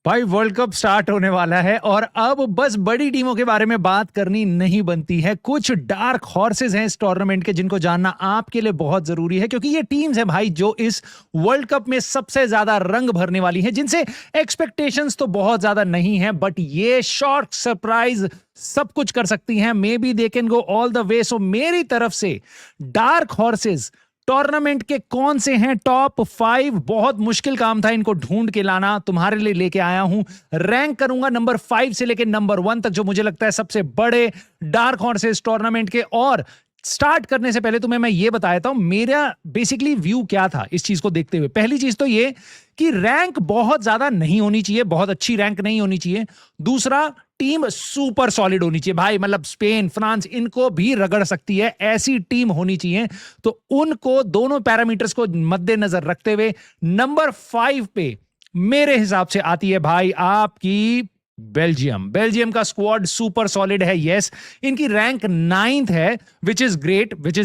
भाई world cup start होने वाला है और अब बस बड़ी टीमों के बारे में बात करनी नहीं बनती है। कुछ डार्क हॉर्सेस हैं इस टूर्नामेंट के जिनको जानना आपके लिए बहुत जरूरी है, क्योंकि ये टीम्स हैं भाई जो इस वर्ल्ड कप में सबसे ज्यादा रंग भरने वाली हैं, जिनसे एक्सपेक्टेशंस तो बहुत ज्यादा नहीं है, बट ये शॉर्ट सरप्राइज सब कुछ कर सकती हैं। Maybe they can go all the way. So मेरी तरफ से डार्क हॉर्सेस टूर्नामेंट के कौन से हैं टॉप 5, बहुत मुश्किल काम था इनको ढूंढ के लाना, तुम्हारे लिए लेके आया हूं। रैंक करूंगा नंबर 5 से लेके नंबर 1 तक, जो मुझे लगता है सबसे बड़े डार्क हॉर्सेस टूर्नामेंट के। और स्टार्ट करने से पहले तुम्हें मैं ये बता देता हूं मेरा बेसिकली व्यू क्या था इस चीज को देखते हुए। पहली चीज तो ये कि रैंक बहुत ज्यादा नहीं होनी चाहिए, बहुत अच्छी रैंक नहीं होनी चाहिए। दूसरा, टीम सुपर सॉलिड होनी चाहिए भाई, मतलब स्पेन फ्रांस इनको भी रगड़ सकती है, ऐसी टीम होनी चाहिए। तो उनको दोनों पैरामीटर्स को मद्देनजर रखते हुए नंबर 5 पे मेरे हिसाब से आती है भाई आपकी बेल्जियम। बेल्जियम का स्क्वाड सुपर सॉलिड है। यस, इनकी रैंक 9th है, which is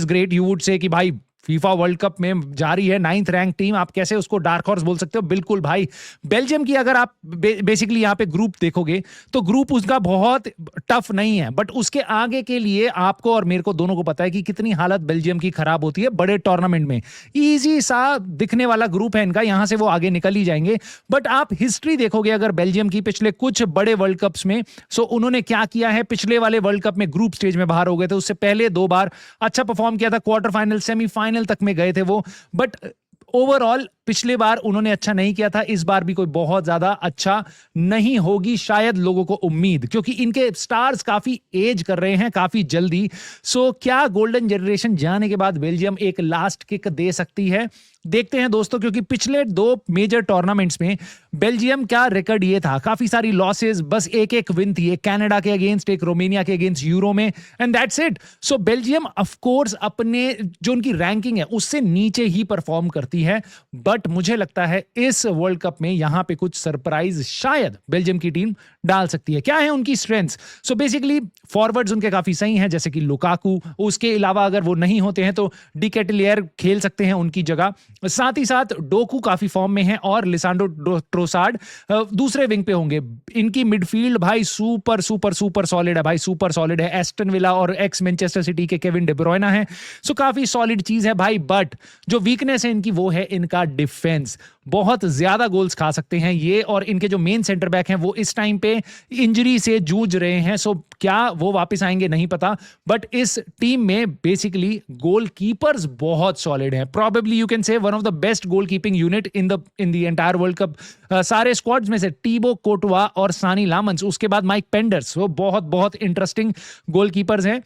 great. You would say कि भाई फीफा वर्ल्ड कप में जा रही है 9th रैंक टीम, आप कैसे उसको डार्क हॉर्स बोल सकते हो? बिल्कुल भाई। बेल्जियम की अगर आप बेसिकली यहां पे ग्रुप देखोगे तो ग्रुप उसका बहुत टफ नहीं है, बट उसके आगे के लिए आपको और मेरे को दोनों को पता है कि कितनी हालत बेल्जियम की खराब होती है बड़े टूर्नामेंट में। इजी सा दिखने वाला ग्रुप है इनका, यहां से वो आगे निकल ही जाएंगे। बट आप हिस्ट्री देखोगे अगर बेल्जियम की पिछले कुछ बड़े वर्ल्ड कप्स में, सो उन्होंने क्या किया है, पिछले वाले वर्ल्ड कप में ग्रुप स्टेज में बाहर हो गए थे, उससे पहले 2 बार अच्छा परफॉर्म किया था, क्वार्टर फाइनल सेमीफाइनल तक में गए थे वो। बट ओवरऑल पिछले बार उन्होंने अच्छा नहीं किया था, इस बार भी कोई बहुत ज्यादा अच्छा नहीं होगी शायद लोगों को उम्मीद, क्योंकि इनके स्टार्स काफी एज कर रहे हैं काफी जल्दी। सो क्या गोल्डन जनरेशन जाने के बाद बेल्जियम एक लास्ट किक दे सकती है? देखते हैं दोस्तों, क्योंकि पिछले 2 मेजर टूर्नामेंट्स में बेल्जियम का रिकॉर्ड ये था, काफी सारी लॉसेस, बस एक विन थी, एक कनाडा के अगेंस्ट, एक रोमानिया के अगेंस्ट यूरो में, and that's it. So Belgium of course अपने जो उनकी रैंकिंग है उससे नीचे ही परफॉर्म करती है, बट मुझे लगता है इस वर्ल्ड कप में यहां पे कुछ सरप्राइज शायद बेल्जियम की टीम डाल सकती है। क्या है उनकी स्ट्रेंथ्स? सो बेसिकली फॉरवर्ड्स उनके काफी सही हैं, जैसे कि लुकाकू, उसके अलावा अगर वो नहीं होते हैं तो डी कैटलियर खेल सकते हैं उनकी जगह। साथ ही साथ डोकू काफी फॉर्म में है और लिसांड्रो ट्रोसार्ड दूसरे विंग पे होंगे। इनकी मिडफील्ड भाई सुपर सुपर सुपर सॉलिड है भाई, सुपर सॉलिड है। एस्टन विला और एक्स मैनचेस्टर सिटी के केविन डे ब्रुयना है, सो काफी सॉलिड चीज है भाई। बट जो वीकनेस है इनकी वो है इनका डिफेंस, बहुत ज्यादा गोल्स खा सकते हैं ये, और इनके जो मेन सेंटर बैक हैं वो इस टाइम पे इंजरी से जूझ रहे हैं। सो क्या वो वापस आएंगे नहीं पता, बट इस टीम में बेसिकली गोलकीपर्स बहुत सॉलिड हैं। Probably you can say one of the best goalkeeping unit in the entire world cup. सारे स्क्वाड्स में से टीबो कोटवा और सानी लामंस, उसके बाद माइक पेंडर्स, वो बहुत बहुत इंटरेस्टिंग गोलकीपर्स हैं।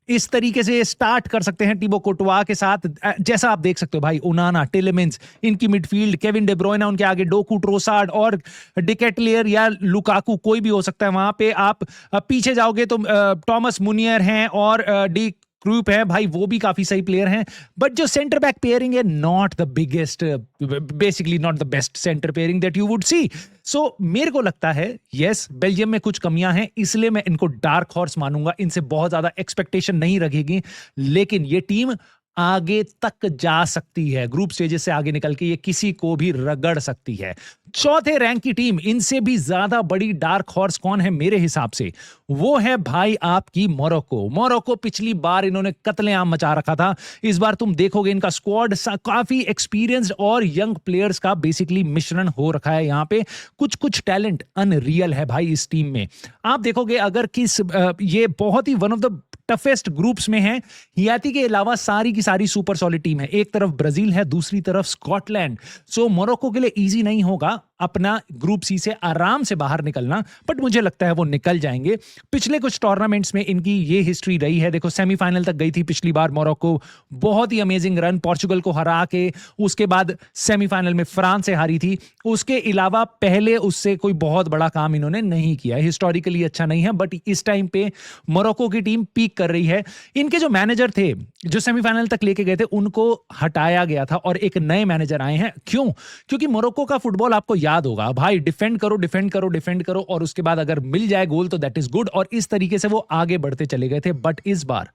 इस तरीके से स्टार्ट कर सकते हैं टीबो कोटवा के साथ, जैसा आप देख सकते हो भाई। उनाना, टिलेमेंस, इनकी मिडफील्ड, केविन डे ब्रुयना, उनके आगे डोकू, ट्रोसार्ड और डिकेटलियर या लुकाकू, कोई भी हो सकता है वहां पे। आप पीछे जाओगे तो टॉमस मुनियर हैं और डी ग्रुप है भाई, वो भी काफी सही प्लेयर हैं। बट जो सेंटर बैक पेयरिंग है, not the biggest, basically not the best centre pairing that you would see. So मेरे को लगता है यस बेल्जियम में कुछ कमियां हैं, इसलिए मैं इनको डार्क हॉर्स मानूंगा। इनसे बहुत ज्यादा एक्सपेक्टेशन नहीं रखेगी, लेकिन ये टीम आगे तक जा सकती है, ग्रुप स्टेजेस से आगे निकल के ये किसी को भी रगड़ सकती है। चौथे रैंक की टीम, इनसे भी ज्यादा बड़ी डार्क हॉर्स कौन है मेरे हिसाब से? वो है भाई आपकी मोरक्को। मोरक्को पिछली बार इन्होंने कत्लेआम मचा रखा था, इस बार तुम देखोगे इनका स्क्वाड काफी एक्सपीरियंस्ड और यंग प्लेयर्स का बेसिकली मिश्रण हो रखा है। यहां पे कुछ कुछ टैलेंट अनरियल है भाई इस टीम में। आप देखोगे अगर किस ये बहुत ही one of the toughest groups में है। हियाती के अलावा सारी की सारी सुपर सॉलिड टीम है, एक तरफ ब्राजील है, दूसरी तरफ स्कॉटलैंड। सो मोरक्को के लिए इजी नहीं होगा अपना ग्रुप सी से आराम से बाहर निकलना, बट मुझे लगता है वो निकल जाएंगे। पिछले कुछ टूर्नामेंट्स में इनकी ये हिस्ट्री रही है, देखो सेमीफाइनल तक गई थी पिछली बार मोरक्को, बहुत ही अमेजिंग रन, पोर्चुगल को हरा के, उसके बाद सेमीफाइनल में फ्रांस से हारी थी। उसके अलावा पहले उससे कोई बहुत बड़ा काम इन्होंने नहीं किया, हिस्टोरिकली अच्छा नहीं है। बट इस टाइम पे मोरक्को की टीम पीक कर रही है। इनके जो मैनेजर थे जो सेमीफाइनल तक लेके गए थे, उनको हटाया गया था और एक नए मैनेजर आए हैं। क्यों? क्योंकि मोरक्को का फुटबॉल आपको याद होगा भाई, डिफेंड करो डिफेंड करो डिफेंड करो, और उसके बाद अगर मिल जाए गोल तो दैट इज गुड, और इस तरीके से वो आगे बढ़ते चले गए थे। बट इस बार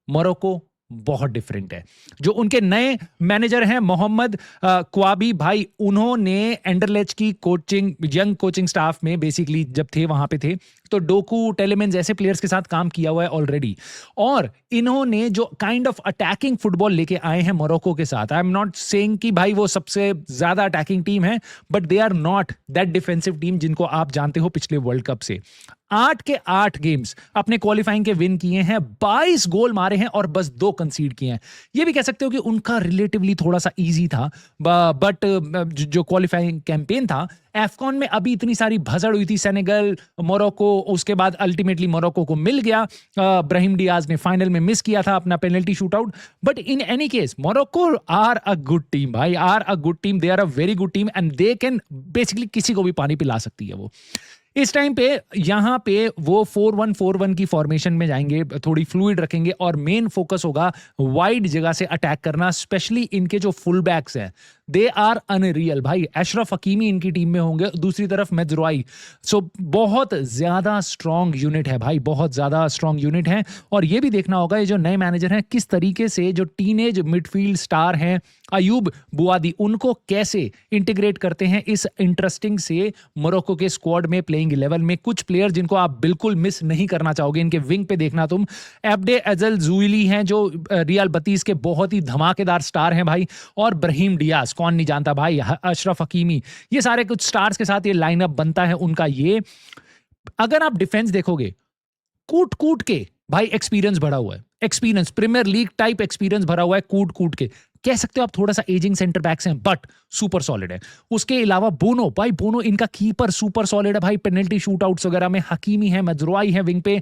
मोरक्को बहुत डिफरेंट है। जो उनके नए मैनेजर हैं मोहम्मद क्वाबी भाई, उन्होंने एंडरलेच की कोचिंग, यंग कोचिंग स्टाफ में बेसिकली जब थे वहां पे थे, तो डोकू, टेलेमेंस ऐसे प्लेयर्स के साथ काम किया हुआ है ऑलरेडी। और इन्होंने जो काइंड ऑफ अटैकिंग फुटबॉल लेके आए हैं मोरक्को के साथ, आई एम नॉट सेइंग कि भाई वो सबसे ज्यादा अटैकिंग टीम है, but they are not that defensive team जिनको आप जानते हो पिछले वर्ल्ड कप से। 8 के 8 गेम्स अपने क्वालिफाइंग के विन किए हैं, 22 गोल मारे हैं और बस 2 कंसीड किए हैं। ये भी कह सकते हो कि उनका रिलेटिवली थोड़ा सा इजी था, बट जो क्वालिफाइंग कैंपेन था एफकॉन में, अभी इतनी सारी भसड़ हुई थी, सेनेगल, मोरक्को, उसके बाद अल्टीमेटली मोरक्को को मिल गया। ब्राहिम डियाज ने फाइनल में मिस किया था अपना penalty shootout, but in any case Morocco are a good team भाई, are a good team, they are a very good team and they can basically किसी को भी पानी पिला सकती है वो। इस टाइम पे यहां पे वो 4-1-4-1 की फॉर्मेशन में जाएंगे, थोड़ी फ्लूइड रखेंगे और मेन फोकस होगा वाइड जगह से अटैक करना। स्पेशली इनके जो फुल बैक्स हैं, दे आर अनरियल भाई। अशरफ हकीमी इनकी टीम में होंगे, दूसरी तरफ मेजरुआई। सो बहुत ज्यादा स्ट्रॉन्ग यूनिट है भाई, बहुत ज्यादा स्ट्रॉन्ग यूनिट है। और ये भी देखना होगा ये जो नए मैनेजर हैं किस तरीके से जो टीनेज मिडफील्ड स्टार हैं अयूब बुआदी, उनको कैसे इंटीग्रेट करते हैं इस इंटरेस्टिंग से मोरक्को के स्क्वाड में, प्लेइंग 11 में। कुछ प्लेयर जिनको आप बिल्कुल मिस नहीं करना चाहोगे, इनके विंग पे देखना तुम, एब्डे एजल जुइली हैं जो रियल बतीस के बहुत ही धमाकेदार स्टार हैं भाई, और ब्राहिम डियाज, कौन नहीं जानता भाई, अशरफ हकीमी, ये सारे कुछ स्टार्स के साथ ये लाइनअप बनता है उनका। ये अगर आप डिफेंस देखोगे, कूट कूट के भाई एक्सपीरियंस भरा हुआ है, experience premier league type experience भरा हुआ है कूट कूट के। कह सकते हो आप थोड़ा सा एजिंग सेंटर बैक्स हैं, बट सुपर सॉलिड है। उसके अलावा बोनो भाई, बोनो इनका कीपर सुपर सॉलिड है भाई, पेनल्टी शूटआउट्स वगैरह में। हकीमी है, मजरुआई है विंग पे,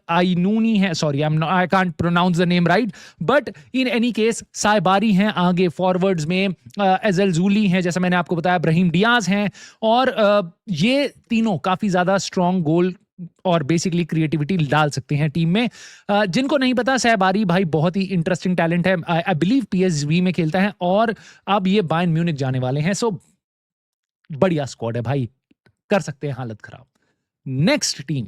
आईनूनी है, sorry I can't pronounce the name right, but in any case Saibari हैं आगे फॉरवर्ड्स में, एजल जूली हैं जैसा मैंने आपको बताया, ब्राहिम डियाज हैं, और ये तीनों काफी ज्यादा स्ट्रॉन्ग गोल और बेसिकली क्रिएटिविटी डाल सकते हैं टीम में। जिनको नहीं पता, सहबारी भाई बहुत ही इंटरेस्टिंग टैलेंट है, आई बिलीव पीएसवी में खेलता है और अब ये बायर्न म्यूनिख जाने वाले हैं। सो बढ़िया स्क्वाड है भाई, कर सकते हैं हालत खराब। नेक्स्ट टीम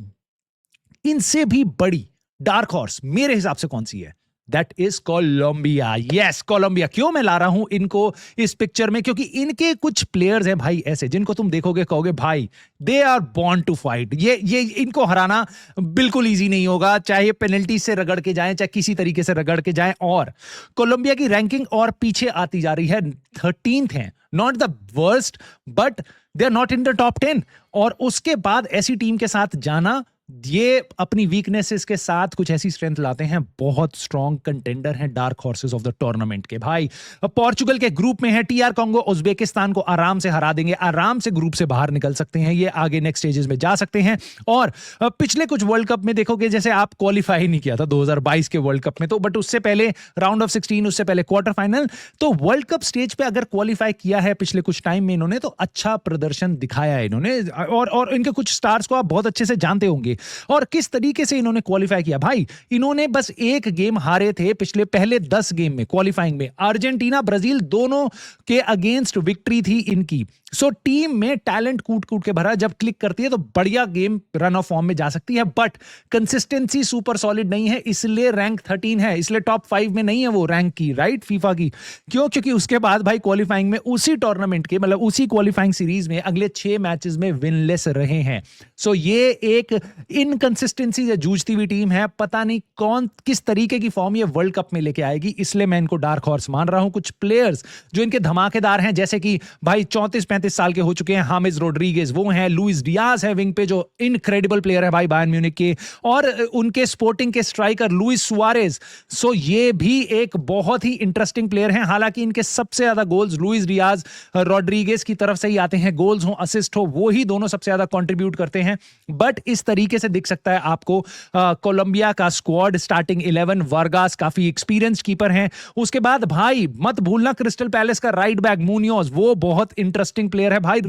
इनसे भी बड़ी डार्क हॉर्स मेरे हिसाब से कौन सी है? That is Colombia. Yes, Colombia. क्यों मैं ला रहा हूं इनको इस पिक्चर में? क्योंकि इनके कुछ प्लेयर्स हैं भाई ऐसे जिनको तुम देखोगे कहोगे भाई they are born to fight. ये इनको हराना बिल्कुल इजी नहीं होगा, चाहे पेनल्टी से रगड़ के जाएं, चाहे किसी तरीके से रगड़ के जाएं। और कोलंबिया की रैंकिंग और पीछे आती जा रही है, 13th है, not the worst but they are not in the top 10। और उसके बाद ऐसी टीम के साथ जाना, ये अपनी वीकनेसेस के साथ कुछ ऐसी स्ट्रेंथ लाते हैं, बहुत स्ट्रॉन्ग कंटेंडर हैं, dark horses of the tournament के भाई। पोर्चुगल के ग्रुप में है, टीआर कांगो उज्बेकिस्तान को आराम से हरा देंगे, आराम से ग्रुप से बाहर निकल सकते हैं, ये आगे नेक्स्ट स्टेजेस में जा सकते हैं। और पिछले कुछ वर्ल्ड कप में देखोगे, जैसे आप क्वालिफाई नहीं किया था 2022 के वर्ल्ड कप में, तो बट उससे पहले राउंड ऑफ 16, उससे पहले क्वार्टर फाइनल, तो वर्ल्ड कप स्टेज पे अगर क्वालिफाई किया है पिछले कुछ टाइम में इन्होंने, तो अच्छा प्रदर्शन दिखाया है इन्होंने। और इनके कुछ स्टार्स को आप बहुत अच्छे से जानते होंगे। और किस तरीके से इन्होंने क्वालिफाई किया भाई, इन्होंने बस एक गेम हारे थे पिछले पहले 10 गेम में क्वालिफाइंग में, अर्जेंटीना ब्राजील दोनों के अगेंस्ट विक्ट्री थी इनकी। सो टीम में टैलेंट कूट कूट के भरा, जब क्लिक करती है तो बढ़िया गेम रन ऑफ फॉर्म में जा सकती है, बट कंसिस्टेंसी सुपर सॉलिड नहीं है, इसलिए रैंक 13 है, इसलिए टॉप 5 में नहीं है वो रैंक की, राइट, फीफा की। क्यों? क्योंकि उसके बाद भाई क्वालिफाइंग में उसी टूर्नामेंट के, मतलब उसी क्वालिफाइंग सीरीज में अगले 6 मैचेस में विनलेस रहे हैं। सो ये एक इनकंसिस्टेंसी से जूझती हुई टीम है, पता नहीं कौन किस तरीके की फॉर्म ये वर्ल्ड कप में लेके आएगी, इसलिए मैं इनको डार्क हॉर्स मान रहा हूं। कुछ प्लेयर्स जो इनके धमाकेदार हैं, जैसे कि भाई 34-35 साल के हो चुके हैं हामिस रोड्रिगेज, वो हैं, लुइस डियाज है विंग पे जो इनक्रेडिबल प्लेयर है भाई बायर्न म्यूनिख के, और उनके स्पोर्टिंग के स्ट्राइकर लुइस सुआरेज। सो ये भी एक बहुत ही इंटरेस्टिंग प्लेयर है। हालांकि इनके सबसे ज्यादा गोल्स लुइस डियाज रोड्रिगेज की तरफ से ही आते हैं, गोल्स हो असिस्ट हो, वो ही दोनों सबसे ज्यादा कंट्रीब्यूट करते हैं। बट इस तरीके से दिख सकता है आपको कोलंबिया का स्क्वाड, स्टार्टिंग 11, वारगास काफी एक्सपीरियंस कीपर हैं। उसके बाद भाई मत भूलना क्रिस्टल पैलेस का राइट बैक मुनियोज, वो बहुत इंटरेस्टिंग प्लेयर है भाई।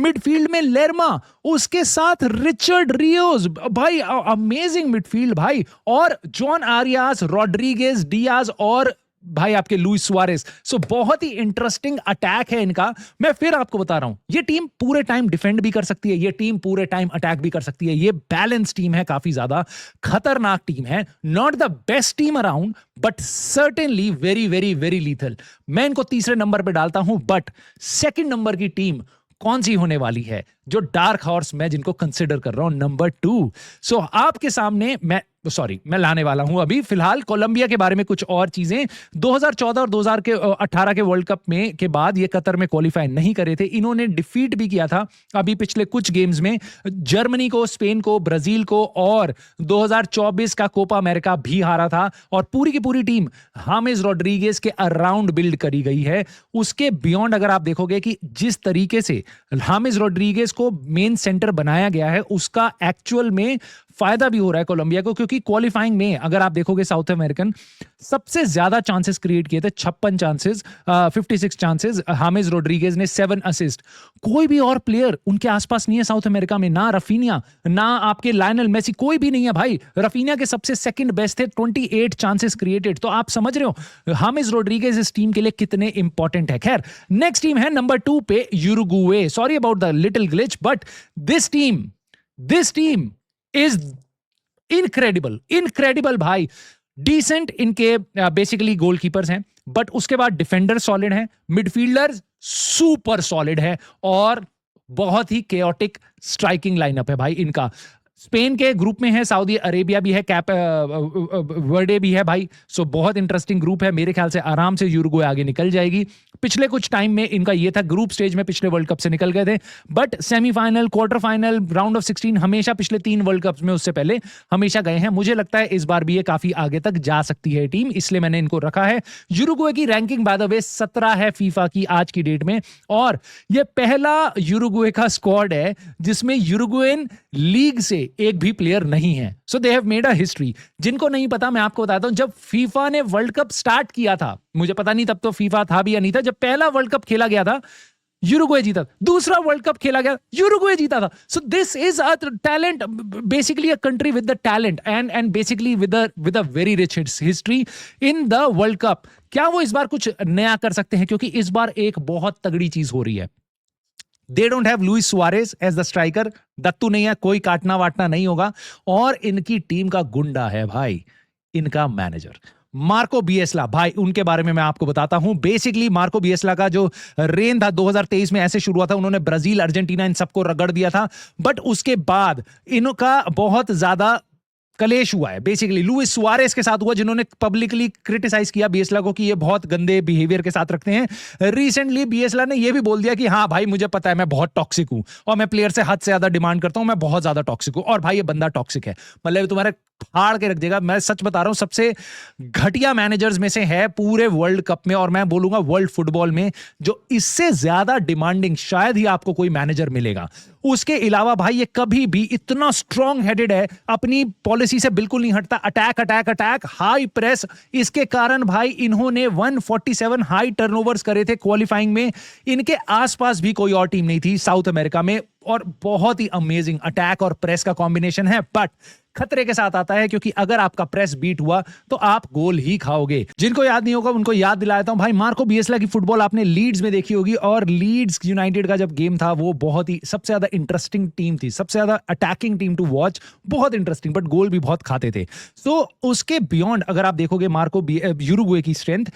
मिडफील्ड में लेरमा, उसके साथ रिचर्ड रियोज, भाई अमेजिंग मिडफील्ड भाई, और जॉन आरियास, रोड्रिगेज, डियाज और भाई आपके लुइस सुआरेस। सो बहुत ही इंटरेस्टिंग अटैक है इनका। मैं फिर आपको बता रहा हूं, ये टीम पूरे टाइम डिफेंड भी कर सकती है, ये टीम पूरे टाइम अटैक भी कर सकती है। ये बैलेंस टीम है, काफी ज्यादा खतरनाक टीम है। Not the best team around but certainly very very very lethal. मैं इनको तीसरे नंबर पे डालता हूं, बट सेकंड नंबर की टीम कौन सी होने वाली है, जो डार्क हॉर्स मैं जिनको कंसिडर कर रहा हूं, नंबर 2। सो आपके सामने मैं लाने वाला हूं अभी फिलहाल कोलंबिया के बारे में कुछ और चीजें। 2014 और 2018 के वर्ल्ड कप में के बाद ये कतर में क्वालिफाई नहीं करे थे। इन्होंने डिफीट भी किया था अभी पिछले कुछ गेम्स में, जर्मनी को, स्पेन को, ब्राजील को, और 2024 का कोपा अमेरिका भी हारा था। और पूरी की पूरी टीम हामिस रोड्रिगेज के अराउंड बिल्ड करी गई है। उसके बियॉन्ड अगर आप देखोगे कि जिस तरीके से हामिस रोड्रिगेज को मेन सेंटर बनाया गया है, उसका एक्चुअल में फायदा भी हो रहा है कोलंबिया को, क्योंकि क्वालिफाइंग में अगर आप देखोगे साउथ अमेरिकन सबसे ज्यादा चांसेस क्रिएट किए थे, 56 चांसेस, 56 चांसेस। हामिस रोड्रिगेज ने 7 असिस्ट। कोई भी और प्लेयर उनके आसपास नहीं है साउथ अमेरिका में, ना रफीनिया, ना आपके लायनल मेसी, कोई भी नहीं है भाई। रफीनिया के सबसे सेकंड बेस्ट थे, 28 चांसेस क्रिएटेड। तो आप समझ रहे हो हामिस रोड्रिगेज इस टीम के लिए कितने इंपॉर्टेंट है। खैर, नेक्स्ट टीम है नंबर 2 पे Uruguay. Sorry about the little glitch, but this team is incredible भाई। डिसेंट इनके बेसिकली गोलकीपर्स हैं, बट उसके बाद डिफेंडर सॉलिड है, मिडफील्डर सुपर सॉलिड है, और बहुत ही केओटिक स्ट्राइकिंग लाइनअप है भाई इनका। स्पेन के ग्रुप में है, सऊदी अरेबिया भी है, कैप वर्डे भी है भाई। सो बहुत इंटरेस्टिंग ग्रुप है। मेरे ख्याल से आराम से यूरुग्वे आगे निकल जाएगी। पिछले कुछ टाइम में इनका ये था, ग्रुप स्टेज में पिछले वर्ल्ड कप से निकल गए थे, but semifinal, quarter final, round of 16 हमेशा पिछले 3 वर्ल्ड कप में उससे पहले हमेशा गए हैं। मुझे लगता है इस बार भी ये काफी आगे तक जा सकती है टीम, इसलिए मैंने इनको रखा है। यूरुग्वे की रैंकिंग बाय द वे 17 है फीफा की आज की डेट में, और ये पहला यूरुग्वे का स्क्वाड है जिसमें यूरुग्वेन लीग से एक भी प्लेयर नहीं है। So they have made a history. जिनको नहीं पता मैं आपको बताता हूं, जब फीफा ने वर्ल्ड कप स्टार्ट किया था, मुझे पता नहीं तब तो फीफा था भी या नहीं था, जब पहला वर्ल्ड कप खेला गया था यूरुग्वे जीता, दूसरा वर्ल्ड कप खेला गया यूरुग्वे जीता था। सो this is a talent, basically a country with the talent and basically with a very rich history in the world cup. क्या वो इस बार कुछ नया कर सकते हैं? क्योंकि इस बार एक बहुत तगड़ी चीज हो रही है। They don't have Luis Suarez as the striker, दत्तू नहीं है, कोई काटना वाटना नहीं होगा, और इनकी टीम का गुंडा है भाई इनका मैनेजर मार्को बिएसला। भाई उनके बारे में मैं आपको बताता हूं। बेसिकली मार्को बिएसला का जो रेन था 2023 में ऐसे शुरू हुआ था, उन्होंने ब्राजील, अर्जेंटीना इन सबको रगड़ दिया था, बट उसके बाद इनका बहुत ज्यादा कलेश हुआ है। बेसिकली लुइस सुआरेस के साथ हुआ, जिन्होंने पब्लिकली क्रिटिसाइज किया बिएसला को कि ये बहुत गंदे बिहेवियर के साथ रखते हैं। रिसेंटली बिएसला ने ये भी बोल दिया कि हाँ भाई मुझे पता है मैं बहुत टॉक्सिक हूं, और मैं प्लेयर से हद से ज्यादा डिमांड करता हूं, मैं बहुत ज्यादा टॉक्सिक हूं। और भाई ये बंदा टॉक्सिक है, मतलब तुम्हारे फाड़ के रख देगा। मैं सच बता रहा हूं, सबसे घटिया मैनेजर्स में से है पूरे वर्ल्ड कप में, और मैं बोलूंगा वर्ल्ड फुटबॉल में, जो इससे ज्यादा डिमांडिंग शायद ही आपको कोई मैनेजर मिलेगा। उसके अलावा भाई ये कभी भी इतना स्ट्रॉन्ग हेडेड है, अपनी पॉलिसी से बिल्कुल नहीं हटता। Attack attack attack, high press. इसके कारण भाई इन्होंने 147 हाई टर्नओवर्स करे थे क्वालिफाइंग में। इनके आसपास भी कोई और टीम नहीं थी साउथ अमेरिका में, और बहुत ही अमेजिंग अटैक और प्रेस का कॉम्बिनेशन है, बट खतरे के साथ आता है, क्योंकि अगर आपका प्रेस बीट हुआ तो आप गोल ही खाओगे। जिनको याद नहीं होगा उनको याद दिला देता हूं भाई, मार्को बिएसला की फुटबॉल आपने लीड्स में देखी होगी, और लीड्स यूनाइटेड का जब गेम था वो बहुत ही सबसे ज्यादा इंटरेस्टिंग टीम थी, सबसे ज्यादा अटैकिंग टीम टू वॉच, बहुत इंटरेस्टिंग, बट गोल भी बहुत खाते थे। सो उसके बियॉन्ड अगर आप देखोगे मार्को यूरुग्वे की स्ट्रेंथ,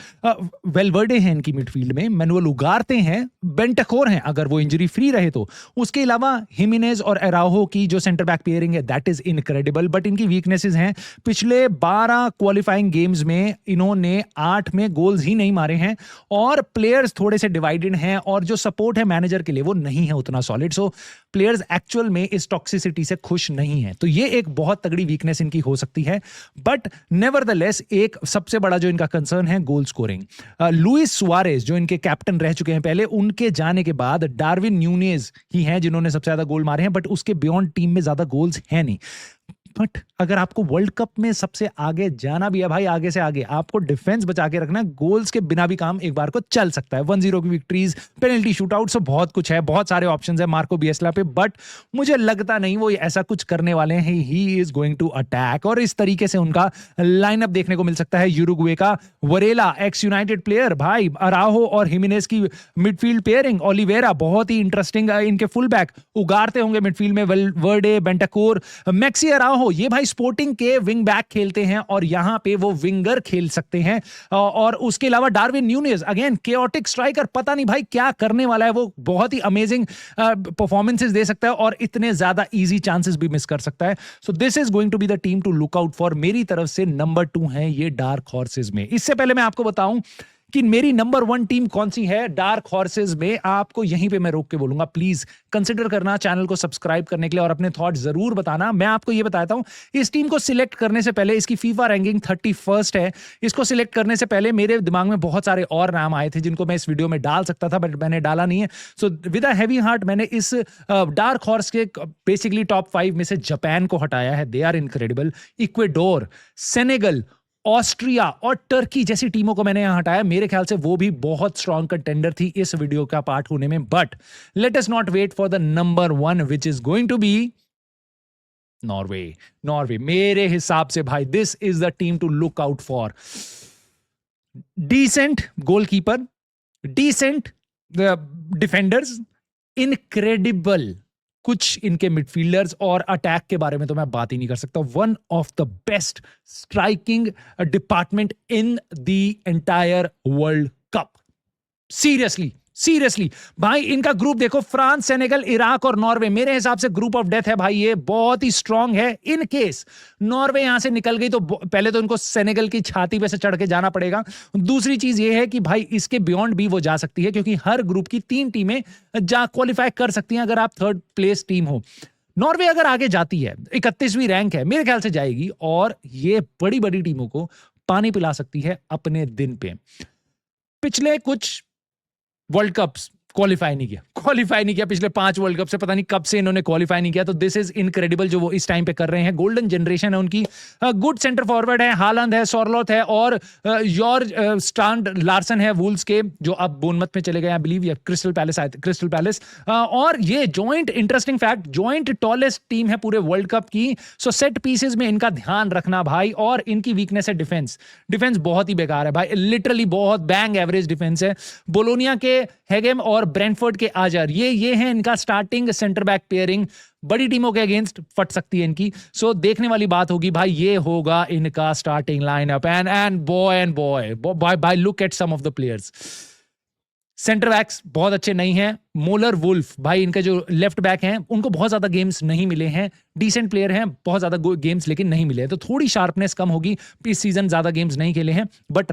वेलवर्डे है इनकी मिडफील्ड में, मैनुअल उगारते हैं, बेंटकोर हैं अगर वो इंजरी फ्री रहे तो। उसके अलावा हिमेनेज और एराओहो की जो सेंटर बैक पेयरिंग है दैट इज इनक्रेडिबल, बट इनकी वीकनेसेस हैं। पिछले 12 क्वालिफाइंग गेम्स में इन्होंने 8 में गोल्स ही नहीं मारे हैं, और प्लेयर्स थोड़े से डिवाइडेड हैं, और जो सपोर्ट है मैनेजर के लिए वो नहीं है उतना सॉलिड। सो प्लेयर्स एक्चुअल में इस टॉक्सिसिटी से खुश नहीं है, तो ये एक बहुत तगड़ी वीकनेस इनकी हो सकती है। बट नेवरदलेस एक सबसे बड़ा जो इनका कंसर्न है गोल स्कोरिंग। लुइस सुआरेज जो इनके कैप्टन रह चुके हैं पहले, उनके जाने के बाद डार्विन न्यूनेज ही हैं जिन्होंने सबसे ज्यादा गोल मारे हैं, बट उसके बियॉन्ड टीम में ज्यादा गोल्स हैं नहीं। बट अगर आपको वर्ल्ड कप में सबसे आगे जाना भी है भाई, आगे से आगे आपको डिफेंस बचा के रखना है, गोल्स के बिना भी काम एक बार को चल सकता है। 1-0 की विक्ट्रीज, पेनल्टी शूटआउट, सब बहुत कुछ है, बहुत सारे ऑप्शंस है मार्को बियसला पे, बट मुझे लगता नहीं वो ऐसा कुछ करने वाले हैं। He is going to attack और इस तरीके से उनका लाइनअप देखने को मिल सकता है। यूरुग्वे का वरेला, एक्स यूनाइटेड प्लेयर भाई, अराहो और हिमेनेस की मिडफील्ड पेयरिंग, ओलिवेरा बहुत ही इंटरेस्टिंग, इनके फुल बैक उगारते होंगे मिडफील्ड में, वर्डे, बेंटाकोर, मैक्सी अराहो, ये भाई स्पोर्टिंग के विंग बैक खेलते हैं और यहां पे वो विंगर खेल सकते हैं। और उसके अलावा डार्विन न्यूनेज, अगेन केओटिक स्ट्राइकर, पता नहीं भाई क्या करने वाला है, वो बहुत ही अमेजिंग परफॉर्मेंसेस दे सकता है और इतने ज्यादा इजी चांसेस भी मिस कर सकता है। So this is going to be the team to look out for. मेरी तरफ से नंबर 2 है ये डार्क हॉर्सेस में। इससे पहले मैं आपको बताऊं कि मेरी नंबर 1 टीम कौन सी है डार्क हॉर्सेस में, आपको यहीं पे मैं रोक के बोलूंगा। प्लीज कंसिडर करना चैनल को सब्सक्राइब करने के लिए और अपने थॉट जरूर बताना। मैं आपको ये बताता हूं, इस टीम को सिलेक्ट करने से पहले, इसकी फीफा रैंकिंग 31st है, इसको सिलेक्ट करने से पहले मेरे दिमाग में बहुत सारे और नाम आए थे जिनको मैं इस वीडियो में डाल सकता था, बट मैंने डाला नहीं है। So with a heavy heart मैंने इस डार्क हॉर्स के बेसिकली टॉप 5 में से जापान को हटाया है। They are incredible. Ecuador, Senegal, Austria और टर्की जैसी टीमों को मैंने यहां हटाया। मेरे ख्याल से वो भी बहुत स्ट्रॉन्ग कंटेंडर थी इस वीडियो का पार्ट होने में। But let us not wait for the number 1 which is going to be Norway. Norway मेरे हिसाब से भाई this is the team to look out for. Decent goalkeeper, decent defenders, incredible कुछ इनके मिडफील्डर्स, और अटैक के बारे में तो मैं बात ही नहीं कर सकता। One of the best striking department in the entire world cup. Seriously seriously भाई, इनका ग्रुप देखो, फ्रांस, सेनेगल, इराक और नॉर्वे। मेरे हिसाब से ग्रुप ऑफ डेथ है भाई, ये बहुत ही स्ट्रांग है। इन केस नॉर्वे यहां से निकल गई तो पहले तो इनको सेनेगल की छाती पे से चढ़ के जाना पड़ेगा। दूसरी चीज ये है कि भाई इसके बियॉन्ड भी वो जा सकती है, क्योंकि हर ग्रुप की 3 टीमें जा क्वालिफाई कर सकती हैं अगर आप 3rd प्लेस टीम हो। नॉर्वे अगर आगे जाती है, 31वीं रैंक है, मेरे ख्याल से जाएगी और ये बड़ी बड़ी टीमों को पानी पिला सकती है अपने दिन पे। पिछले कुछ वर्ल्ड कप्स क्वालिफाई नहीं किया पिछले 5 वर्ल्ड कप से, पता नहीं कब से इन्होंने क्वालिफाई नहीं किया। तो दिस इज इनक्रेडिबल जो वो इस टाइम पे कर रहे हैं। गोल्डन जनरेशन है उनकी, गुड सेंटर फॉरवर्ड है, हालंड है, सोरलोथ है और जॉर्ज स्ट्रांड लार्सन है वुल्स के, जो अब बोर्नमथ में चले गए आई बिलीव, या क्रिस्टल पैलेस। और ये joint, interesting fact, joint tallest team है पूरे वर्ल्ड कप की। सो सेट पीसेस में इनका ध्यान रखना भाई। और इनकी वीकनेस है डिफेंस बहुत ही बेकार है भाई, लिटरली बहुत बैंग एवरेज डिफेंस है। बोलोनिया के हेगेम और ब्रेंटफोर्ड के आजार, ये है इनका स्टार्टिंग सेंटर बैक पेयरिंग। बड़ी टीमों के अगेंस्ट फट सकती है इनकी। सो देखने वाली बात होगी भाई, ये होगा इनका starting lineup. And boy look at some of the players. Centre backs बहुत अच्छे नहीं हैं। मोलर, वुल्फ भाई, इनके जो लेफ्ट बैक हैं उनको बहुत ज्यादा गेम्स नहीं मिले हैं। डिसेंट प्लेयर हैं, बहुत ज्यादा गेम्स लेकिन नहीं मिले हैं, तो थोड़ी शार्पनेस कम होगी। इस सीजन ज्यादा गेम्स नहीं खेले हैं। But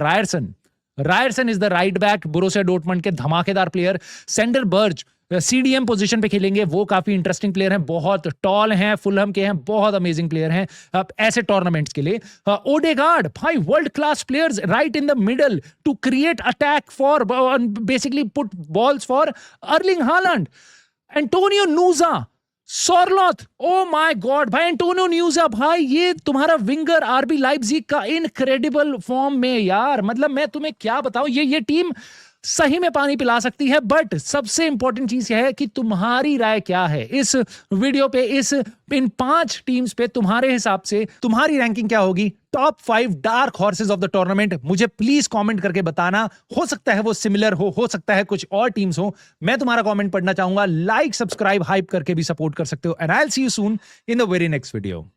Ryerson is the right back, Borussia Dortmund के धमाकेदार player. Sander Berge CDM position पे खेलेंगे, वो काफी इंटरेस्टिंग प्लेयर हैं, बहुत टॉल हैं, फुलहम के हैं, बहुत अमेजिंग प्लेयर हैं अब ऐसे टूर्नामेंट्स के लिए। ओडेगार्ड भाई, world class players right in the middle to create attack for, basically put balls for Erling Haaland. Antonio Nusa, Sorloth, oh my god भाई, एंटोनियो न्यूज़ा भाई, ये तुम्हारा विंगर आरबी लाइप्जिग का इनक्रेडिबल फॉर्म में यार, मतलब मैं तुम्हें क्या बताऊं, ये टीम सही में पानी पिला सकती है। बट सबसे इंपॉर्टेंट चीज यह है कि तुम्हारी राय क्या है इस वीडियो पे, इन 5 टीम्स पे तुम्हारे हिसाब से तुम्हारी रैंकिंग क्या होगी top 5 dark horses of the tournament. मुझे प्लीज कमेंट करके बताना। हो सकता है वो सिमिलर हो सकता है कुछ और टीम्स हो, मैं तुम्हारा कमेंट पढ़ना चाहूंगा। लाइक, सब्सक्राइब, हाइप करके भी सपोर्ट कर सकते हो। And I will see you soon in the very next video.